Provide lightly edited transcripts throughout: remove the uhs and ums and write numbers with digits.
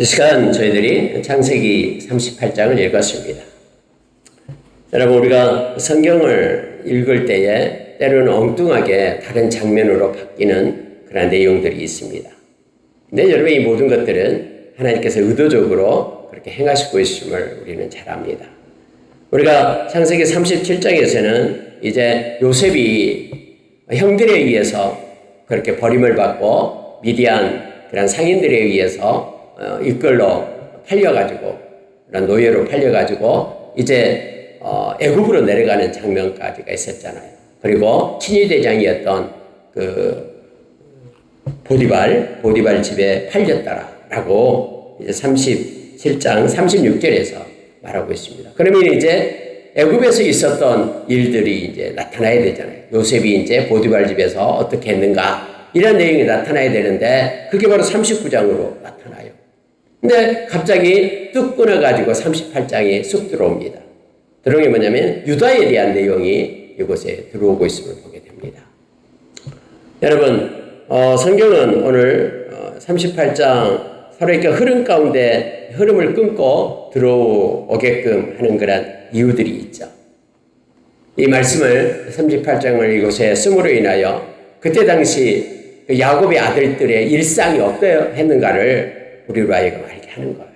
이 시간 저희들이 창세기 38장을 읽었습니다. 여러분, 우리가 성경을 읽을 때에 때로는 엉뚱하게 다른 장면으로 바뀌는 그런 내용들이 있습니다. 근데 여러분, 이 모든 것들은 하나님께서 의도적으로 그렇게 행하시고 있음을 우리는 잘 압니다. 우리가 창세기 37장에서는 이제 요셉이 형들에 의해서 그렇게 버림을 받고 미디안 그런 상인들에 의해서 이끌로 팔려가지고 그런 노예로 팔려가지고 이제 애굽으로 내려가는 장면까지가 있었잖아요. 그리고 친위대장이었던 그 보디발 집에 팔렸다라고 이제 37장 36절에서 말하고 있습니다. 그러면 이제 애굽에서 있었던 일들이 이제 나타나야 되잖아요. 요셉이 이제 보디발 집에서 어떻게 했는가 이런 내용이 나타나야 되는데 그게 바로 39장으로 나타나요. 근데 갑자기 뚝 끊어가지고 38장에 쑥 들어옵니다. 들어온 게 뭐냐면 유다에 대한 내용이 이곳에 들어오고 있음을 보게 됩니다. 여러분, 성경은 오늘 38장 서로 이렇게 흐름 가운데 흐름을 끊고 들어오게끔 하는 그런 이유들이 있죠. 이 말씀을 38장을 이곳에 쓰므로 인하여 그때 당시 야곱의 아들들의 일상이 어떠했는가를 우리로 하여금 알게 하는 거예요.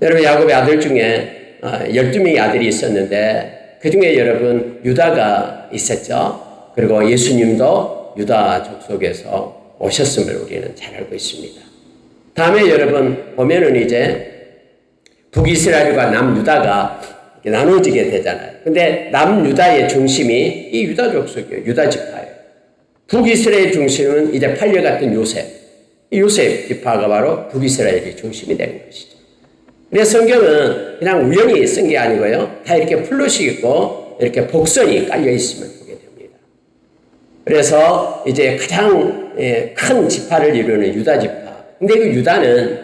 여러분, 야곱의 아들 중에 12명의 아들이 있었는데 그 중에 여러분 유다가 있었죠. 그리고 예수님도 유다 족속에서 오셨음을 우리는 잘 알고 있습니다. 다음에 여러분 보면은 이제 북이스라엘과 남유다가 나눠지게 되잖아요. 근데 남유다의 중심이 이 유다 족속이에요. 유다 지파예요. 북이스라엘 중심은 이제 팔려갔던 요셉. 이 요셉 지파가 바로 북이스라엘의 중심이 되는 것이죠. 그래서 성경은 그냥 우연히 쓴 게 아니고요. 다 이렇게 플롯이 있고 이렇게 복선이 깔려 있음을 보게 됩니다. 그래서 이제 가장 큰 지파를 이루는 유다 지파. 근데 그 유다는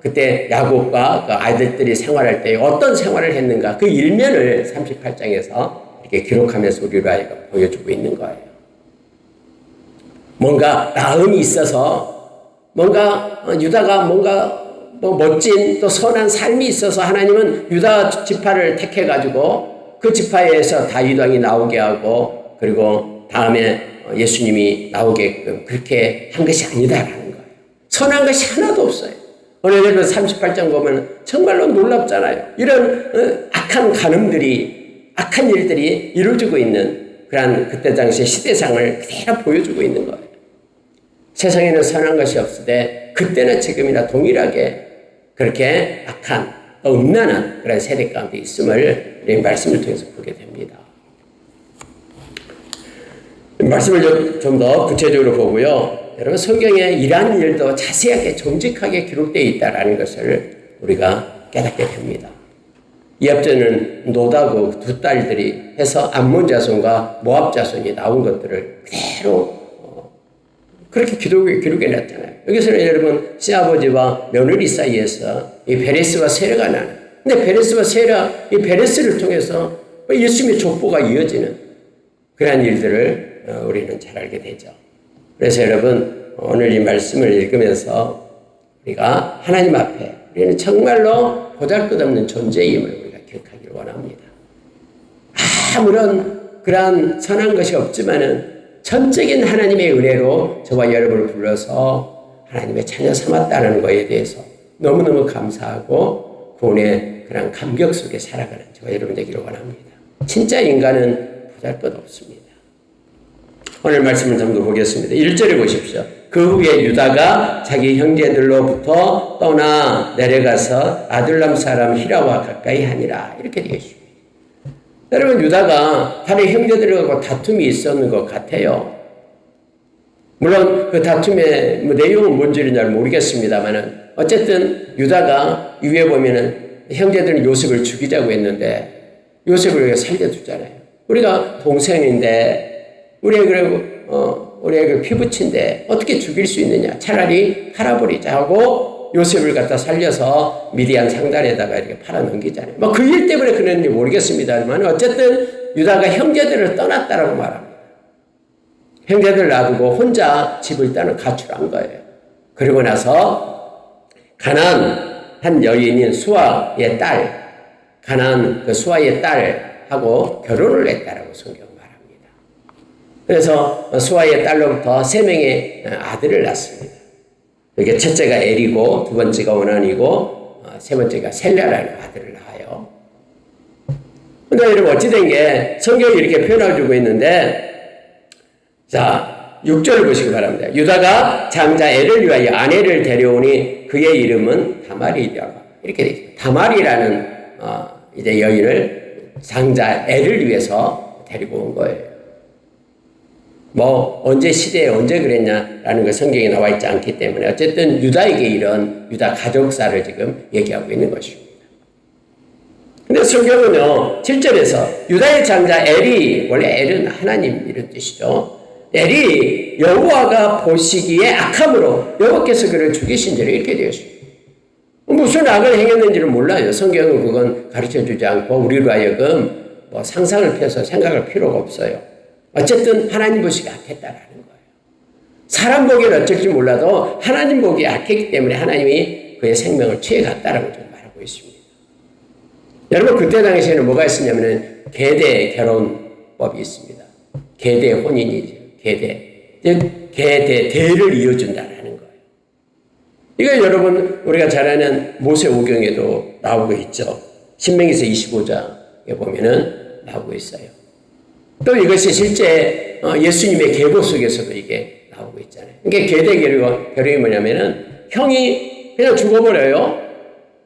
그때 야곱과 그 아이들들이 생활할 때 어떤 생활을 했는가 그 일면을 38장에서 이렇게 기록하면서 우리로 하여금 보여주고 있는 거예요. 뭔가 나음이 있어서 뭔가 유다가 뭔가 멋진 또 선한 삶이 있어서 하나님은 유다 지파를 택해가지고 그 지파에서 다윗 왕이 나오게 하고 그리고 다음에 예수님이 나오게끔 그렇게 한 것이 아니다라는 거예요. 선한 것이 하나도 없어요. 오늘 38장 보면 정말로 놀랍잖아요. 이런 악한 간음들이 악한 일들이 이루어지고 있는 그런 그때 당시의 시대상을 그대로 보여주고 있는 거예요. 세상에는 선한 것이 없으되 그때나 지금이나 동일하게 그렇게 악한 또 음란한 그런 세대 가운데 있음을 우리 말씀을 통해서 보게 됩니다. 말씀을 좀 더 구체적으로 보고요. 여러분, 성경에 이러한 일도 자세하게 정직하게 기록되어 있다는 것을 우리가 깨닫게 됩니다. 이합전은 노다고 두 딸들이 해서 암몬 자손과 모압 자손이 나온 것들을 그대로 그렇게 기록해 놨잖아요. 여기서는 여러분 시아버지와 며느리 사이에서 이 베레스와 세라가 나는. 근데 베레스와 세라, 이 베레스를 통해서 예수님의 족보가 이어지는 그런 일들을 우리는 잘 알게 되죠. 그래서 여러분 오늘 이 말씀을 읽으면서 우리가 하나님 앞에 우리는 정말로 보잘것없는 존재임을 우리가 기억하기를 원합니다. 아무런 그러한 선한 것이 없지만은 전적인 하나님의 은혜로 저와 여러분을 불러서 하나님의 자녀 삼았다는 것에 대해서 너무너무 감사하고 구원의 그런 감격 속에 살아가는 저와 여러분 되기를 원합니다. 진짜 인간은 보잘것없습니다. 오늘 말씀을 좀 더 보겠습니다. 1절에 보십시오. 그 후에 유다가 자기 형제들로부터 떠나 내려가서 아둘람 사람 히라와 가까이 하니라. 이렇게 되어 있습니다. 여러분, 유다가 다른 형제들하고 다툼이 있었는 것 같아요. 물론 그 다툼의 내용은 뭔지는 잘 모르겠습니다만은 어쨌든 유다가 위에 보면은 형제들은 요셉을 죽이자고 했는데 요셉을 우리가 살려두잖아요. 우리가 동생인데 우리의 그 피부친데 어떻게 죽일 수 있느냐? 차라리 팔아버리자 하고 요셉을 갖다 살려서 미디안 상단에다가 이렇게 팔아 넘기잖아요. 뭐 그 일 때문에 그랬는지 모르겠습니다만 어쨌든 유다가 형제들을 떠났다라고 말합니다. 형제들 놔두고 혼자 집을 따로 가출한 거예요. 그리고 나서 가나안 한 여인인 수아의 딸, 가나안 그 수아의 딸하고 결혼을 했다라고 성경 말합니다. 그래서 수아의 딸로부터 3명의 아들을 낳습니다. 이게 첫째가 엘이고, 두 번째가 오난이고, 세 번째가 셀라라는 아들을 낳아요. 근데 여러분 어찌된 게 성경이 이렇게 표현해주고 있는데, 자 6절을 보시기 바랍니다. 유다가 장자 엘을 위하여 아내를 데려오니 그의 이름은 다말이라. 이렇게 되어 있습니다. 다말이라는 이제 여인을 장자 엘을 위해서 데리고 온 거예요. 뭐 언제 시대에 언제 그랬냐라는 거 성경에 나와 있지 않기 때문에 어쨌든 유다에게 이런 유다 가족사를 지금 얘기하고 있는 것입니다. 근데 성경은요 7절에서 유다의 장자 엘이, 원래 엘은 하나님 이런 뜻이죠. 엘이 여호와가 보시기에 악함으로 여호와께서 그를 죽이신 죄를 이렇게 되어 있습니다. 무슨 악을 행했는지를 몰라요. 성경은 그건 가르쳐주지 않고 우리로 하여금 뭐 상상을 펴서 생각할 필요가 없어요. 어쨌든 하나님 보시기에 악했다라는 거예요. 사람 보기에는 어쩔지 몰라도 하나님 보기에 악했기 때문에 하나님이 그의 생명을 취해갔다라고 좀 말하고 있습니다. 여러분 그때 당시에는 뭐가 있었냐면 계대 결혼법이 있습니다. 계대 혼인이죠. 계대. 대를 이어준다라는 거예요. 이거 여러분 우리가 잘 아는 모세오경에도 나오고 있죠. 신명기서 25장에 보면은 나오고 있어요. 또 이것이 실제 예수님의 계보 속에서도 이게 나오고 있잖아요. 그러니까 계대 결혼이 뭐냐면은 형이 그냥 죽어버려요.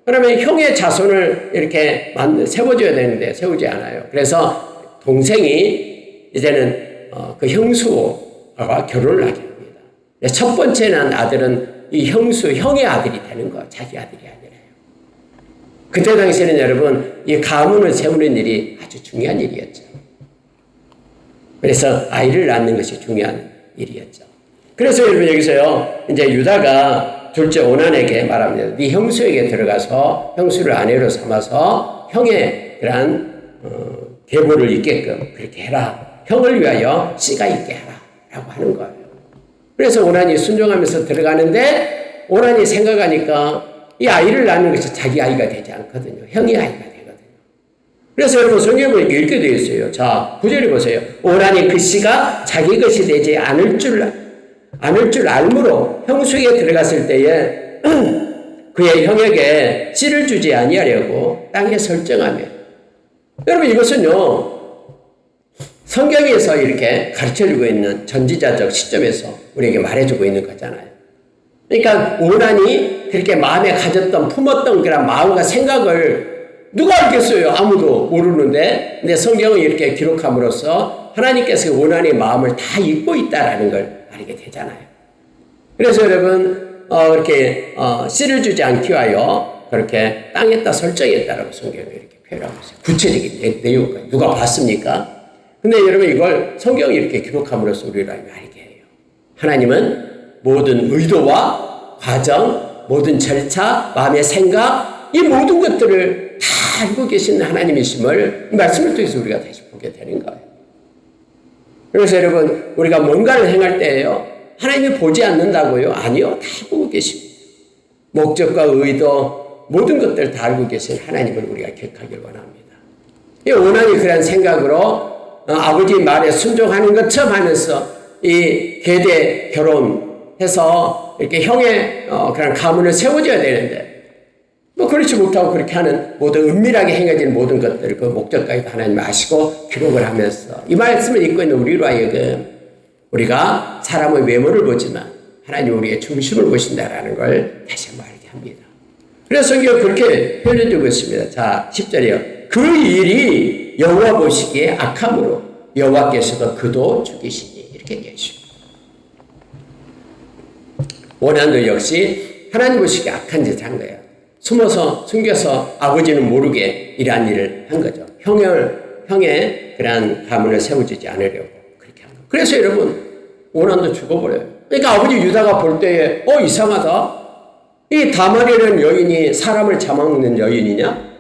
그러면 형의 자손을 이렇게 세워줘야 되는데 세우지 않아요. 그래서 동생이 이제는 그 형수와 결혼을 하게 합니다. 첫 번째 난 아들은 이 형의 아들이 되는 거예요. 자기 아들이 아니라요. 그때 당시에는 여러분 이 가문을 세우는 일이 아주 중요한 일이었죠. 그래서 아이를 낳는 것이 중요한 일이었죠. 그래서 여러분 여기서요 이제 유다가 둘째 오난에게 말합니다. 네 형수에게 들어가서 형수를 아내로 삼아서 형의 그러한 계보를 잇게끔 그렇게 해라. 형을 위하여 씨가 있게 하라 라고 하는 거예요. 그래서 오난이 순종하면서 들어가는데 오난이 생각하니까 이 아이를 낳는 것이 자기 아이가 되지 않거든요. 형의 아이가 되거든요. 그래서 여러분 성경에 이렇게 되어 있어요. 자 9절에 보세요. 오난이 그 씨가 자기 것이 되지 않을 줄 알므로 형수에게 들어갔을 때에 그의 형에게 씨를 주지 아니하려고 땅에 설정하며. 여러분 이것은요 성경에서 이렇게 가르쳐주고 있는 전지자적 시점에서 우리에게 말해주고 있는 거잖아요. 그러니까 오난이 그렇게 마음에 가졌던 품었던 그런 마음과 생각을 누가 알겠어요? 아무도 모르는데 근데 성경은 이렇게 기록함으로써 하나님께서 오난의 마음을 다 읽고 있다라는 걸 알게 되잖아요. 그래서 여러분 이렇게 씨를 주지 않기 위하여 그렇게 땅에다 설정했다라고 성경을 이렇게 표현하고 있어요. 구체적인 내용까지 누가 봤습니까? 근데 여러분 이걸 성경이 이렇게 기록함으로써 우리를 알게 해요. 하나님은 모든 의도와 과정, 모든 절차, 마음의 생각 이 모든 것들을 다 알고 계신 하나님이심을 말씀을 통해서 우리가 다시 보게 되는 거예요. 그래서 여러분 우리가 뭔가를 행할 때에요. 하나님이 보지 않는다고요? 아니요. 다 보고 계십니다. 목적과 의도 모든 것들을 다 알고 계신 하나님을 우리가 기억하길 원합니다. 이 오난이 그런 생각으로 아버지 말에 순종하는 것처럼 하면서 이 계대 결혼해서 이렇게 형의 그런 가문을 세워줘야 되는데 뭐 그렇지 못하고 그렇게 하는 모든 은밀하게 행해지는 모든 것들 그 목적까지 하나님 아시고 기록을 하면서 이 말씀을 읽고 있는 우리로 하여금 우리가 사람의 외모를 보지만 하나님 우리의 중심을 보신다라는 걸 다시 한번 알게 합니다. 그래서 성경은 그렇게 표현해주고 있습니다. 자 10절이요. 그 일이 여호와 보시기에 악함으로 여호와께서도 그도 죽이시니 이렇게 되어 있습니다. 오난도 역시 하나님 보시기에 악한 짓을 한 거예요. 숨겨서 아버지는 모르게 이러한 일을 한 거죠. 형의 그러한 가문을 세워주지 않으려고 그렇게 한 거예요. 그래서 여러분 오난도 죽어버려요. 그러니까 아버지 유다가 볼 때에 이상하다. 이 다말이라는 여인이 사람을 잡아먹는 여인이냐?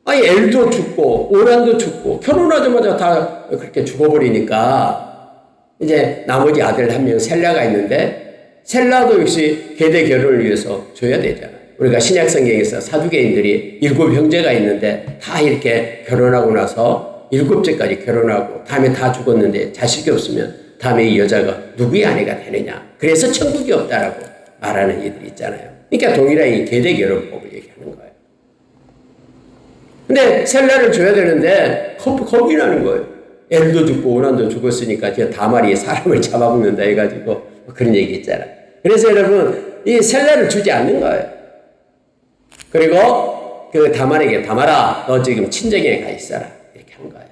아니 엘도 죽고 오난도 죽고 결혼하자마자 다 그렇게 죽어버리니까 이제 나머지 아들 한 명 셀라가 있는데 셀라도 역시 계대 결혼을 위해서 줘야 되잖아요. 우리가 신약 성경에서 사두개인들이 7 형제가 있는데 다 이렇게 결혼하고 나서 7째까지 결혼하고 다음에 다 죽었는데 자식이 없으면 다음에 이 여자가 누구의 아내가 되느냐. 그래서 천국이 없다라고 말하는 이들이 있잖아요. 그러니까 동일하게 이 계대 결혼법을 얘기하는 거예요. 근데 셀라를 줘야 되는데 겁이 나는 거예요. 엘도 죽고 오난도 죽었으니까 저 다말이 사람을 잡아먹는다 해가지고 그런 얘기 있잖아요. 그래서 여러분 이 셀라를 주지 않는 거예요. 그리고 그 다말에게 다말아 너 지금 친정에 가 있어라 이렇게 한 거예요.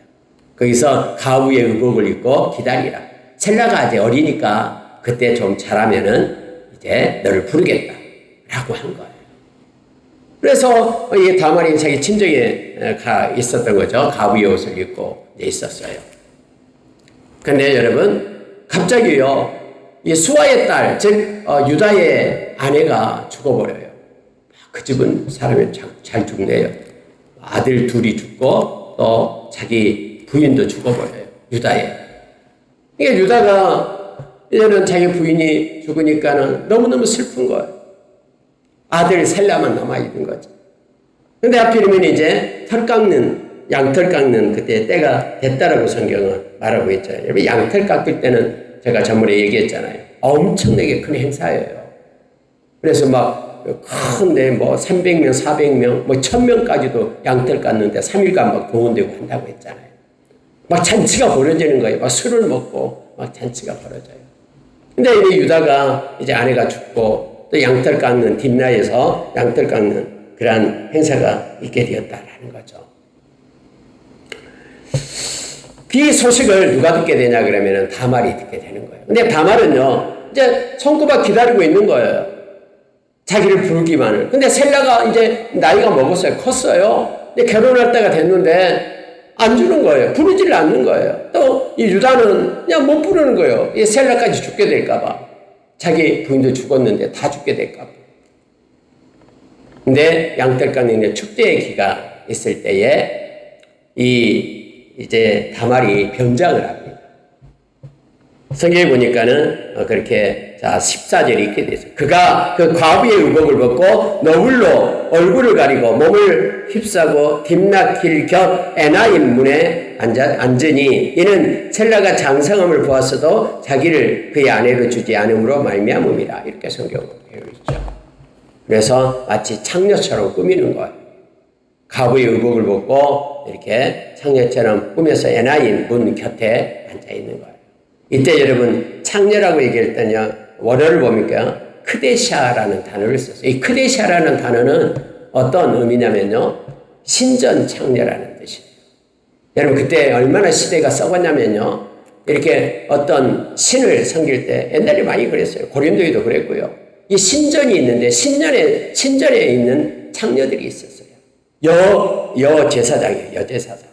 거기서 가부의 의복을 입고 기다리라. 셀라가 아직 어리니까 그때 좀 잘하면은 이제 너를 부르겠다 라고 한 거예요. 그래서 이 다말이 자기 친정에 가 있었던 거죠. 가부의 옷을 입고 있었어요. 근데 여러분 갑자기요 이 수아의 딸, 즉 유다의 아내가 죽어버려요. 그 집은 사람이 잘 죽네요. 아들 둘이 죽고 또 자기 부인도 죽어버려요. 유다에. 그러니까 유다가 이제는 자기 부인이 죽으니까는 너무너무 슬픈 거예요. 아들 셀라만 남아있는 거죠. 근데 하필이면 이제 양털 깎는 그때 때가 됐다라고 성경은 말하고 있잖아요. 여러분, 양털 깎을 때는 제가 전번에 얘기했잖아요. 엄청나게 큰 행사예요. 그래서 막 큰데 뭐 300명, 400명, 뭐 1000명까지도 양털 깎는데 3일간 막 동원되고 한다고 했잖아요. 막 잔치가 벌어지는 거예요. 막 술을 먹고 막 잔치가 벌어져요. 근데 이제 유다가 이제 아내가 죽고 또 양털 깎는 딥나에서 양털 깎는 그러한 행사가 있게 되었다라는 거죠. 그 소식을 누가 듣게 되냐 그러면은 다말이 듣게 되는 거예요. 근데 다말은요 이제 손꼽아 기다리고 있는 거예요. 자기를 부르기만을. 근데 셀라가 이제 나이가 먹었어요. 컸어요. 근데 결혼할 때가 됐는데 안 주는 거예요. 부르지를 않는 거예요. 또 이 유다는 그냥 못 부르는 거예요. 이 셀라까지 죽게 될까봐. 자기 부인도 죽었는데 다 죽게 될까봐. 근데 양털 깎는 축제의 기가 있을 때에 이제 다말이 변장을 합니다. 성경에 보니까는 그렇게 14절이 있게 되죠. 그가 그 과부의 의복을 벗고 너울로 얼굴을 가리고 몸을 휩싸고 딥나길 곁 에나임 문에 앉으니 이는 셀라가 장성함을 보았어도 자기를 그의 아내로 주지 않음으로 말미암음이라. 이렇게 성경으로 되어 있죠. 그래서 마치 창녀처럼 꾸미는 거예요. 과부의 의복을 벗고 이렇게 창녀처럼 꾸며서 에나임 문 곁에 앉아있는 거예요. 이때 여러분 창녀라고 얘기할 때는요. 원어를 보니까 크데샤라는 단어를 썼어요. 이 크데샤라는 단어는 어떤 의미냐면요. 신전 창녀라는 뜻이에요. 여러분 그때 얼마나 시대가 썩었냐면요. 이렇게 어떤 신을 섬길 때 옛날에 많이 그랬어요. 고린도에도 그랬고요. 이 신전이 있는데 신전에 있는 창녀들이 있었어요. 여제사장이에요. 여제사장.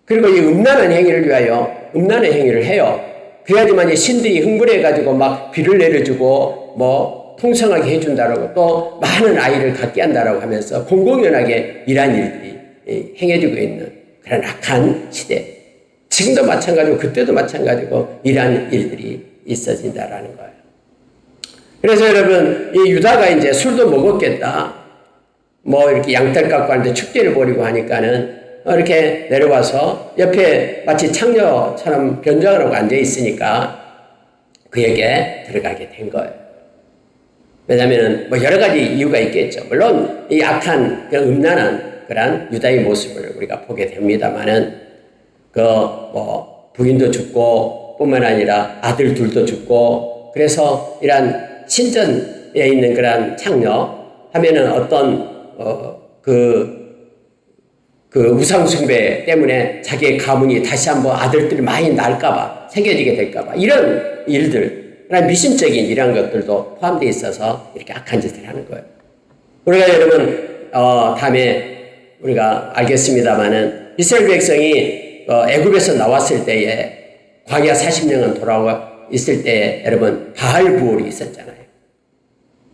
그리고 이 음란한 행위를 위하여 음란한 행위를 해요. 그래야지만 이 신들이 흥분해가지고 막 비를 내려주고 뭐 풍성하게 해준다라고 또 많은 아이를 갖게 한다라고 하면서 공공연하게 이러한 일들이 행해지고 있는 그런 악한 시대. 지금도 마찬가지고 그때도 마찬가지고 이러한 일들이 있어진다라는 거예요. 그래서 여러분 이 유다가 이제 술도 먹었겠다. 뭐 이렇게 양털 깎고 하는데 축제를 벌이고 하니까는 이렇게 내려와서 옆에 마치 창녀처럼 변장을 하고 앉아 있으니까 그에게 들어가게 된 거예요. 왜냐하면 뭐 여러 가지 이유가 있겠죠. 물론 이 악한 그 음란한 그런 유다의 모습을 우리가 보게 됩니다만은 그 뭐 부인도 죽고 뿐만 아니라 아들 둘도 죽고 그래서 이러한 신전에 있는 그런 창녀 하면은 어떤 그 우상숭배 때문에 자기의 가문이 다시 한번 아들들이 많이 날까봐, 새겨지게 될까봐, 이런 일들, 미신적인 이런 것들도 포함되어 있어서 이렇게 악한 짓을 하는 거예요. 우리가 여러분, 다음에 우리가 알겠습니다만은 이스라엘 백성이 애굽에서 나왔을 때에 광야 40년간 돌아와 있을 때에 여러분, 바알 부올이 있었잖아요.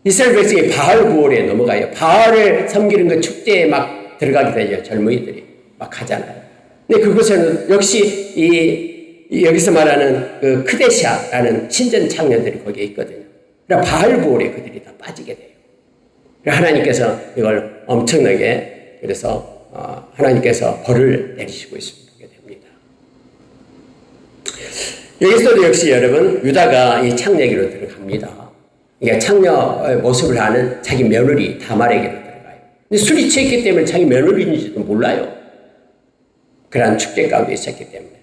이스라엘 백성이 바알 부올에 넘어가요. 바알을 섬기는 그 축제에 막 들어가게 되죠. 젊은이들이 막 하잖아요. 근데 그것은 역시 여기서 말하는 그 크데샤라는 신전 창녀들이 거기에 있거든요. 그러니까 바알 부올에 그들이 다 빠지게 돼요. 하나님께서 이걸 엄청나게 그래서 하나님께서 벌을 내리시고 있습니다. 여기서도 역시 여러분 유다가 이 창녀에게로 들어갑니다. 그러니까 창녀의 모습을 아는 자기 며느리 다말에게로 들어가요. 근데 술이 취했기 때문에 자기 며느리인지도 몰라요. 그러한 축제 가운데 있었기 때문에.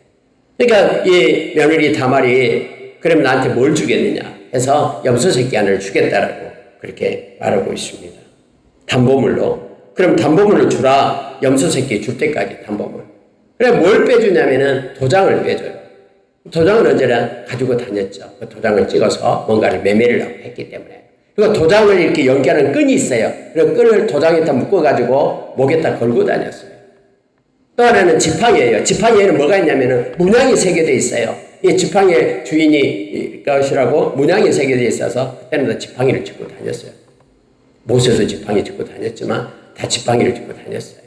그러니까 이 며느리 다말이 그러면 나한테 뭘 주겠느냐 해서 염소 새끼 하나를 주겠다라고 그렇게 말하고 있습니다. 담보물로. 그럼 담보물로 주라. 염소 새끼 줄 때까지 담보물. 그래 뭘 빼주냐면은 도장을 빼줘요. 도장을 언제나 가지고 다녔죠. 그 도장을 찍어서 뭔가를 매매를 하고 했기 때문에. 그리고 도장을 이렇게 연결하는 끈이 있어요. 그 끈을 도장에다 묶어가지고 목에다 걸고 다녔어요. 또 하나는 지팡이예요. 지팡이에는 뭐가 있냐면은 문양이 새겨져 있어요. 이 지팡이의 주인이 것이라고 문양이 새겨져 있어서 그때는 다 지팡이를 짚고 다녔어요. 모세도 지팡이 짚고 다녔지만 다 지팡이를 짚고 다녔어요.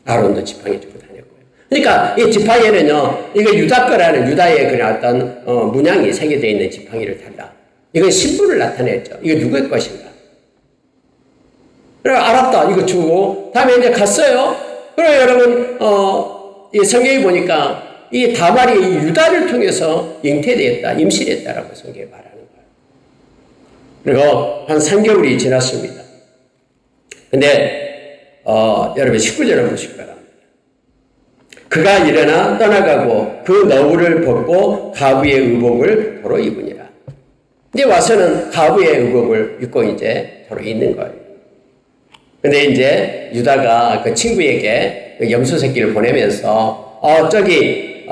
아론도 지팡이 짚고 다녔고요. 그러니까 이 지팡이는요, 이거 유다 거라는 유다의 그런 어떤 문양이 새겨져 있는 지팡이를 달라. 이건 신분을 나타냈죠. 이거 누구의 것인가? 그래 알았다. 이거 주고 다음에 이제 갔어요. 그래 여러분 이 성경에 보니까 이 다말이 유다를 통해서 잉태되었다, 임신했다라고 성경에 말하는 거예요. 그리고 한 3개월이 지났습니다. 근데 여러분 19절을 보시기 바랍니다. 그가 일어나 떠나가고 그 너울을 벗고 가부의 의복을 도로 입으니라. 이제 와서는 가부의 의복을 입고 이제 도로 있는 거예요. 근데 이제 유다가 그 친구에게 그 염소 새끼를 보내면서 저기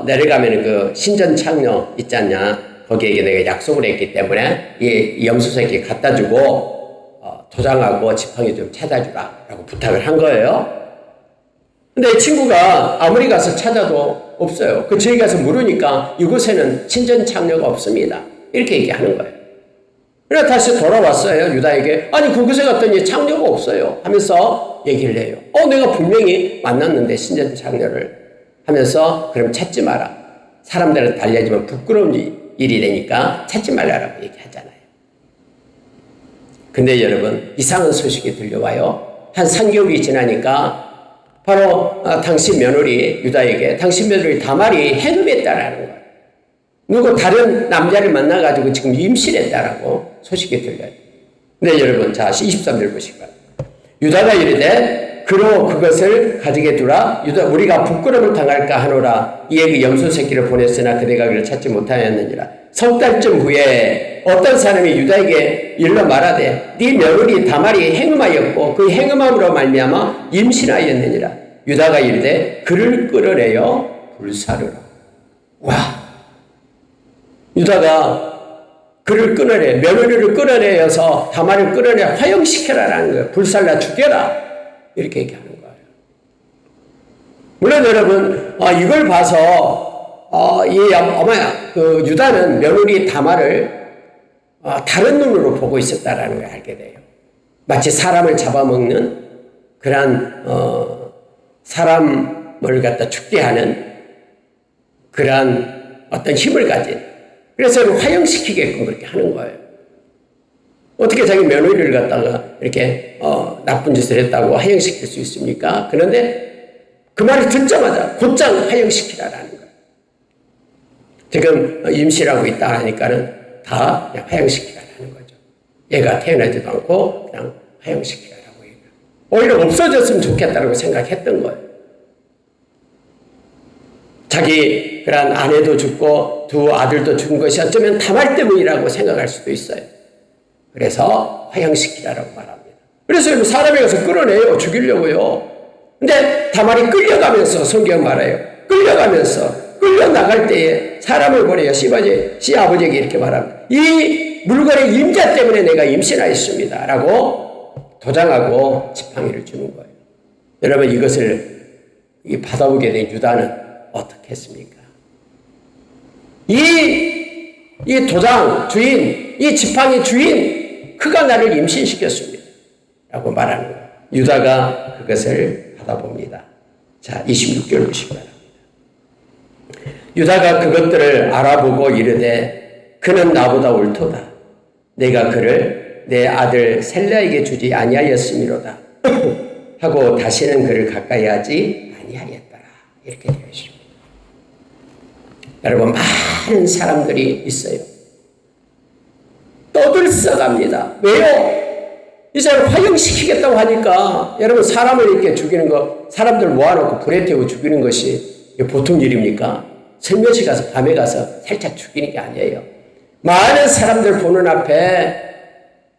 내려가면 그 신전 창녀 있지 않냐, 거기에게 내가 약속을 했기 때문에 이 염소 새끼 갖다 주고 도장하고 지팡이 좀 찾아주라 라고 부탁을 한 거예요. 근데 친구가 아무리 가서 찾아도 없어요. 그 저희 가서 물으니까 이곳에는 신전 창녀가 없습니다. 이렇게 얘기하는 거예요. 그래서 다시 돌아왔어요. 유다에게. 아니 그곳에 갔더니 창녀가 없어요 하면서 얘기를 해요. 내가 분명히 만났는데 신전 창녀를 하면서 그럼 찾지 마라. 사람들은 달려지면 부끄러운 일이 되니까 찾지 말라라고 얘기하잖아요. 근데 여러분 이상한 소식이 들려와요. 한 3개월이 지나니까 바로 당신 며느리 유다에게 당신 며느리 다말이 해금했다라는 거예요. 누구 다른 남자를 만나가지고 지금 임신했다라고 소식이 들려요. 근데 여러분 자 23절 보시기 바랍니다. 유다가 이르되 그로 그것을 가지게 두라. 유다 우리가 부끄러움을 당할까 하노라. 이에 그 염소 새끼를 보냈으나 그대가 그를 찾지 못하였느니라. 석 달쯤 후에 어떤 사람이 유다에게 일러 말하되 네 며느리 다말이 행음하였고 그 행음함으로 말미암아 임신하였느니라. 유다가 이르되 그를 끌어내어 불사르라. 와, 유다가 그를 끌어내 며느리를 끌어내어서 다말을 끌어내 화형시켜라라는 거예요. 불살라 죽여라 이렇게 얘기하는 거예요. 물론 여러분 이걸 봐서 그 유다는 며느리 다말을 다른 눈으로 보고 있었다라는 걸 알게 돼요. 마치 사람을 잡아먹는 그러한 사람을 갖다 죽게 하는 그러한 어떤 힘을 가진, 그래서 화형시키게끔 그렇게 하는 거예요. 어떻게 자기 며느리를 갖다가 이렇게 나쁜 짓을 했다고 화형시킬 수 있습니까? 그런데 그 말을 듣자마자 곧장 화형시키라라는 거예요. 지금 임신하고 있다 하니까는 다 그냥 화형시키라라는 거죠. 얘가 태어나지도 않고 그냥 화형시키라라고 얘기해요. 오히려 없어졌으면 좋겠다라고 생각했던 거예요. 자기 그런 아내도 죽고 두 아들도 죽은 것이 어쩌면 다말 때문이라고 생각할 수도 있어요. 그래서 화형시키라라고 말합니다. 그래서 사람이 가서 끌어내요. 죽이려고요. 근데 다말이 끌려가면서 성경 말해요. 끌려가면서 끌려나갈 때에 사람을 보내요. 시아버지에게 이렇게 말합니다. 이 물건의 임자 때문에 내가 임신하였습니다. 라고 도장하고 지팡이를 주는 거예요. 여러분 이것을 받아보게 된 유다는 어떻게 했습니까? 이 도장 주인, 이 지팡이 주인, 그가 나를 임신시켰습니다. 라고 말하는 거예요. 유다가 그것을 받아봅니다. 자, 26절 보시기 바랍니다. 유다가 그것들을 알아보고 이르되 그는 나보다 옳도다. 내가 그를 내 아들 셀라에게 주지 아니하였음이로다 하고 다시는 그를 가까이 하지 아니하였더라. 이렇게 되어 있습니다. 여러분, 많은 사람들이 있어요. 떠들썩합니다. 왜요? 이제 화형시키겠다고 하니까 여러분, 사람을 이렇게 죽이는 거, 사람들 모아놓고 불에 태우고 죽이는 것이 보통 일입니까? 설교시 가서 밤에 가서 살짝 죽이는 게 아니에요. 많은 사람들 보는 앞에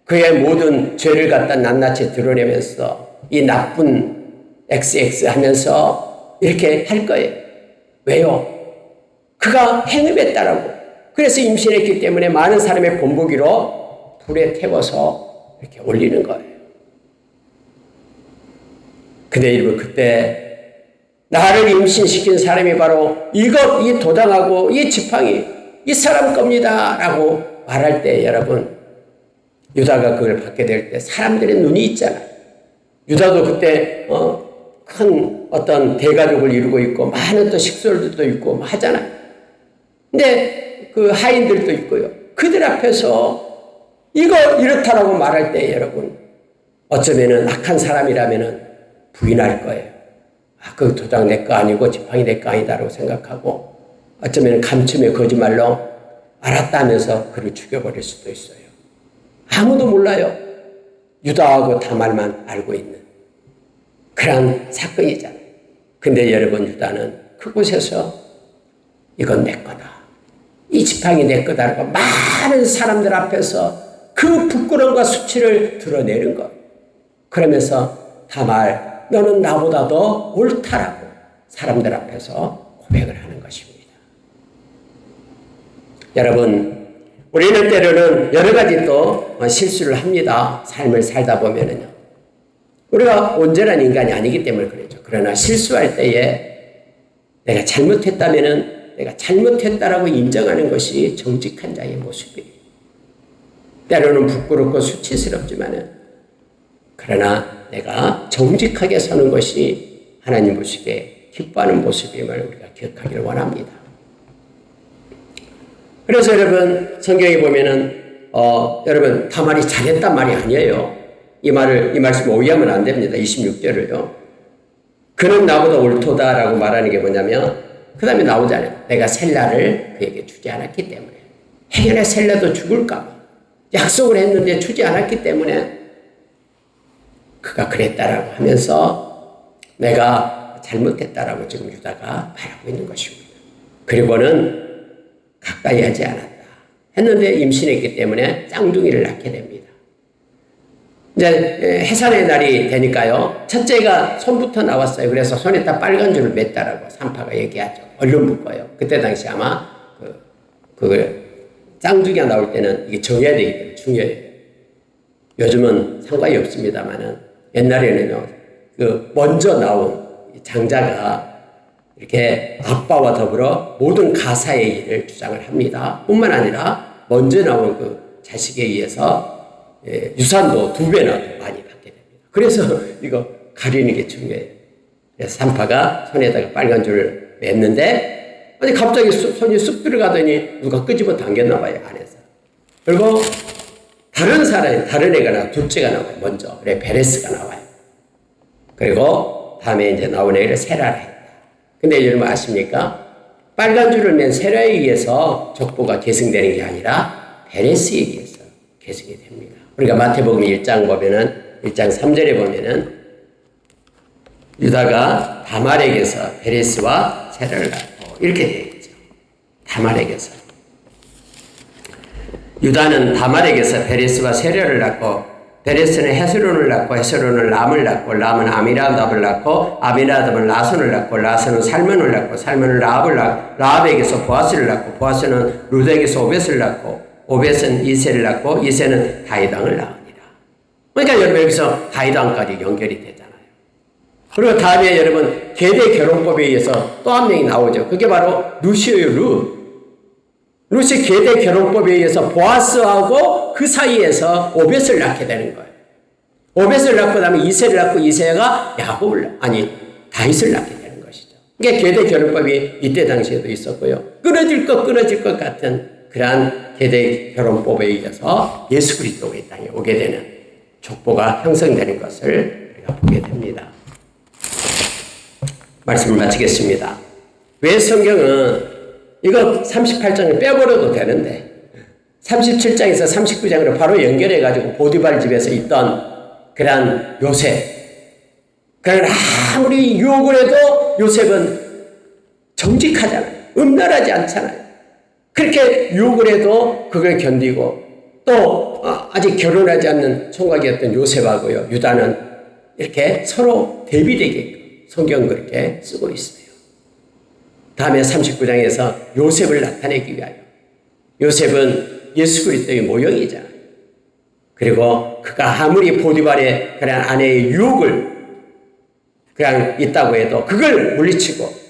그의 모든 죄를 갖다 낱낱이 드러내면서 이 나쁜 XX 하면서 이렇게 할 거예요. 왜요? 그가 행음했다라고. 그래서 임신했기 때문에 많은 사람의 본보기로 불에 태워서 이렇게 올리는 거예요. 근데 여러분, 그때 나를 임신시킨 사람이 바로 이 도당하고 이 지팡이 이 사람 겁니다 라고 말할 때, 여러분, 유다가 그걸 받게 될 때 사람들의 눈이 있잖아요. 유다도 그때 큰 어떤 대가족을 이루고 있고 많은 또 식솔들도 있고 하잖아요. 근데 그 하인들도 있고요. 그들 앞에서 이거 이렇다라고 말할 때, 여러분, 어쩌면은 악한 사람이라면은 부인할 거예요. 그 도장 내 거 아니고 지팡이 내 거 아니다라고 생각하고, 어쩌면 감춤의 거짓말로 알았다면서 그를 죽여버릴 수도 있어요. 아무도 몰라요. 유다하고 다말만 알고 있는 그런 사건이잖아요. 근데 여러분, 유다는 그곳에서 이건 내 거다, 이 지팡이 내 거다라고 많은 사람들 앞에서 그 부끄러움과 수치를 드러내는 것. 그러면서 다말, 너는 나보다 더 옳다라고 사람들 앞에서 고백을 하는 것입니다. 여러분, 우리는 때로는 여러 가지 또 실수를 합니다. 삶을 살다 보면은요. 우리가 온전한 인간이 아니기 때문에 그렇죠. 그러나 실수할 때에 내가 잘못했다면은 내가 잘못했다라고 인정하는 것이 정직한 자의 모습이에요. 때로는 부끄럽고 수치스럽지만은, 그러나 내가 정직하게 서는 것이 하나님 보시기에 기뻐하는 모습임을 우리가 기억하기를 원합니다. 그래서 여러분, 성경에 보면은 여러분, 다말이 잘했단 말이 아니에요. 이 말씀 오해하면 안 됩니다. 26절을요. 그는 나보다 옳도다라고 말하는 게 뭐냐면, 그 다음에 나오잖아요. 내가 셀라를 그에게 주지 않았기 때문에. 행여나 셀라도 죽을까 봐 약속을 했는데 주지 않았기 때문에 그가 그랬다라고 하면서 내가 잘못했다라고 지금 유다가 말하고 있는 것입니다. 그리고는 가까이 하지 않았다 했는데 임신했기 때문에 쌍둥이를 낳게 됩니다. 이제 해산의 날이 되니까요, 첫째가 손부터 나왔어요. 그래서 손에다 빨간 줄을 맸다라고 산파가 얘기하죠. 얼른 묶어요. 그때 당시 아마 쌍둥이가 나올 때는 이게 정해야 되기 때문에 중요해요. 요즘은 상관이 없습니다만은 옛날에는요, 먼저 나온 장자가 이렇게 아빠와 더불어 모든 가사의 일을 주장을 합니다. 뿐만 아니라 먼저 나온 그 자식에 의해서 유산도 2배나 더 많이 받게 됩니다. 그래서 이거 가리는 게 중요해요. 그래서 산파가 손에다가 빨간 줄을 맸는데, 아니 갑자기 손이 쑥 들어가더니 누가 끄집어 당겼나 봐요, 안에서. 그리고 다른 애가 나와요. 둘째가 나와요, 먼저. 그래, 베레스가 나와요. 그리고 다음에 이제 나온 애를 세라라 했다. 근데 여러분 아십니까? 빨간 줄을 맨 세라에 의해서 족보가 계승되는 게 아니라 베레스에 의해서 계승이 됩니다. 우리가 마태복음 1장 보면은, 1장 3절에 보면은, 유다가 다말에게서 베레스와 세라를 낳고, 이렇게 되어 있죠. 다말에게서. 유다는 다말에게서 베레스와 세라를 낳고, 베레스는 헤스론을 낳고, 헤스론은 람을 낳고, 람은 아미나답을 낳고, 아미나답은 라손을 낳고, 라손은 살몬을 낳고, 살몬은 라합에게서 보아스를 낳고, 보아스는 루드에게서 오벳을 낳고, 오벳은 이세를 낳고, 이세는 다이당을 낳으니라. 그러니까 여러분 여기서 다이당까지 연결이 되잖아요. 그리고 다음에 여러분 계대 결혼법에 의해서 또 한 명이 나오죠. 그게 바로 루시예요. 루시 계대 결혼법에 의해서 보아스하고 그 사이에서 오벳을 낳게 되는 거예요. 오벳을 낳고 그다음에 이세를 낳고, 이세가 다윗을 낳게 되는 것이죠. 이게 계대 결혼법이 이때 당시에도 있었고요. 끊어질 것 같은 그러한 대대 결혼법에 의해서 예수 그리스도가 이 땅에 오게 되는 족보가 형성되는 것을 우리가 보게 됩니다. 말씀을 마치겠습니다. 왜 성경은 이거 38장을 빼버려도 되는데 37장에서 39장으로 바로 연결해가지고 보디발 집에서 있던 그러한 요셉, 그러나 아무리 유혹을 해도 요셉은 정직하잖아요. 음란하지 않잖아요. 그렇게 유혹을 해도 그걸 견디고 또 아직 결혼하지 않는 총각이었던 요셉하고요, 유다는 이렇게 서로 대비되게끔 성경은 그렇게 쓰고 있어요. 다음에 39장에서 요셉을 나타내기 위하여, 요셉은 예수 그리스도의 모형이잖아요. 그리고 그가 아무리 보디발의 그런 아내의 유혹을 그냥 있다고 해도 그걸 물리치고,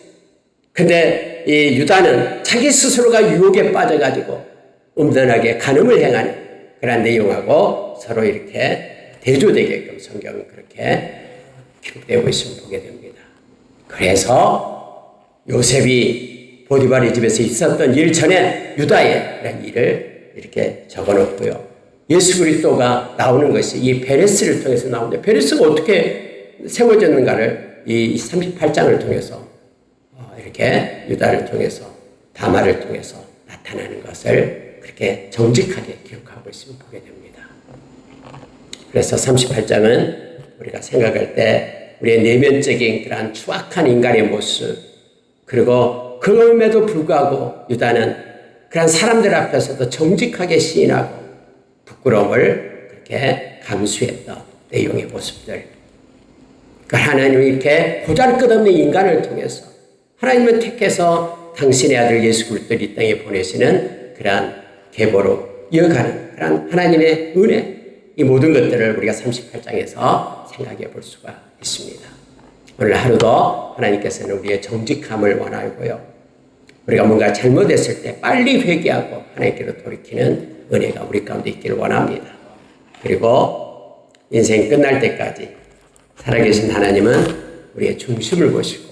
근데 이 유다는 자기 스스로가 유혹에 빠져가지고 음란하게 간음을 행하는 그런 내용하고 서로 이렇게 대조되게끔 성경은 그렇게 기록되고 있음을 보게 됩니다. 그래서 요셉이 보디발의 집에서 있었던 일 전에 유다의 그런 일을 이렇게 적어놓고요. 예수 그리스도가 나오는 것이 이 베레스를 통해서 나오는데, 베레스가 어떻게 세워졌는가를 이 38장을 통해서 이렇게 유다를 통해서, 다말을 통해서 나타나는 것을 그렇게 정직하게 기억하고 있으면 보게 됩니다. 그래서 38장은 우리가 생각할 때 우리의 내면적인 그러한 추악한 인간의 모습, 그리고 그럼에도 불구하고 유다는 그런 사람들 앞에서도 정직하게 시인하고 부끄러움을 그렇게 감수했던 내용의 모습들. 그러니까 하나님이 이렇게 보잘것없는 인간을 통해서 하나님을 택해서 당신의 아들 예수 그리스도를 이 땅에 보내시는 그러한 계보로 이어가는 그러한 하나님의 은혜, 이 모든 것들을 우리가 38장에서 생각해 볼 수가 있습니다. 오늘 하루도 하나님께서는 우리의 정직함을 원하고요, 우리가 뭔가 잘못했을 때 빨리 회개하고 하나님께로 돌이키는 은혜가 우리 가운데 있기를 원합니다. 그리고 인생이 끝날 때까지 살아계신 하나님은 우리의 중심을 보시고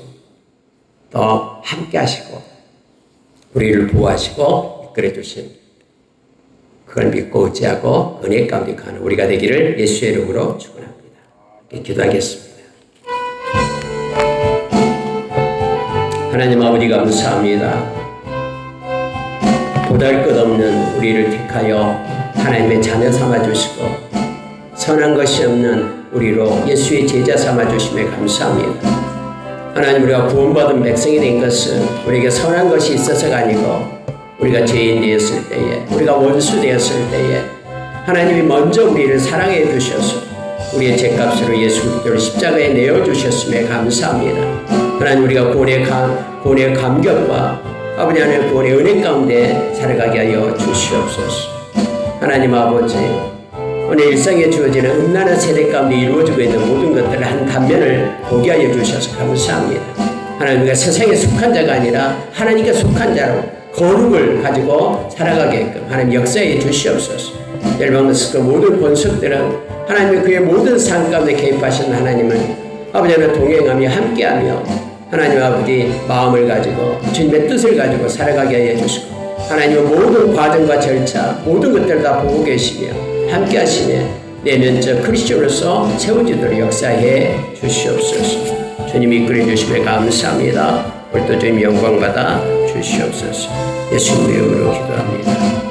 또 함께 하시고 우리를 보호하시고 이끌어 주신, 그걸 믿고 의지하고 은혜 가운데 가는 우리가 되기를 예수의 이름으로 축원합니다. 기도하겠습니다. 하나님 아버지 감사합니다. 보잘것없는 우리를 택하여 하나님의 자녀 삼아주시고 선한 것이 없는 우리로 예수의 제자 삼아주심에 감사합니다. 하나님, 우리가 구원받은 백성이 된 것은 우리에게 선한 것이 있어서가 아니고 우리가 죄인 되었을 때에, 우리가 원수 되었을 때에 하나님이 먼저 우리를 사랑해 주셔서 우리의 죄값으로 예수 그리스도를 십자가에 내어주셨음에 감사합니다. 하나님, 우리가 구원의 감격과 아버지 하나님의 구원의 은혜 가운데 살아가게 하여 주시옵소서. 하나님 아버지, 오늘 일상에 주어지는 음란한 세대 가운데 이루어지고 있는 모든 것들을 한 단면을 보게 하여 주셔서 감사합니다. 하나님, 우리가 세상에 속한 자가 아니라 하나님께 속한 자로 거룩을 가지고 살아가게끔 하나님 역사해 주시옵소서. 열방에서 그 모든 권속들은 하나님의 그의 모든 삶 가운데 개입하신 하나님을 아버지 하나님 동행하며 함께하며 하나님 아버지 마음을 가지고 주님의 뜻을 가지고 살아가게 하여 주시고, 하나님의 모든 과정과 절차 모든 것들을 다 보고 계시며 함께 하시며 내면적 크리스천으로서 세워지도록 역사해 주시옵소서. 주님이 이끌어 주심에 감사합니다. 오늘도 주님 영광 받아 주시옵소서. 예수님의 이름으로 기도합니다.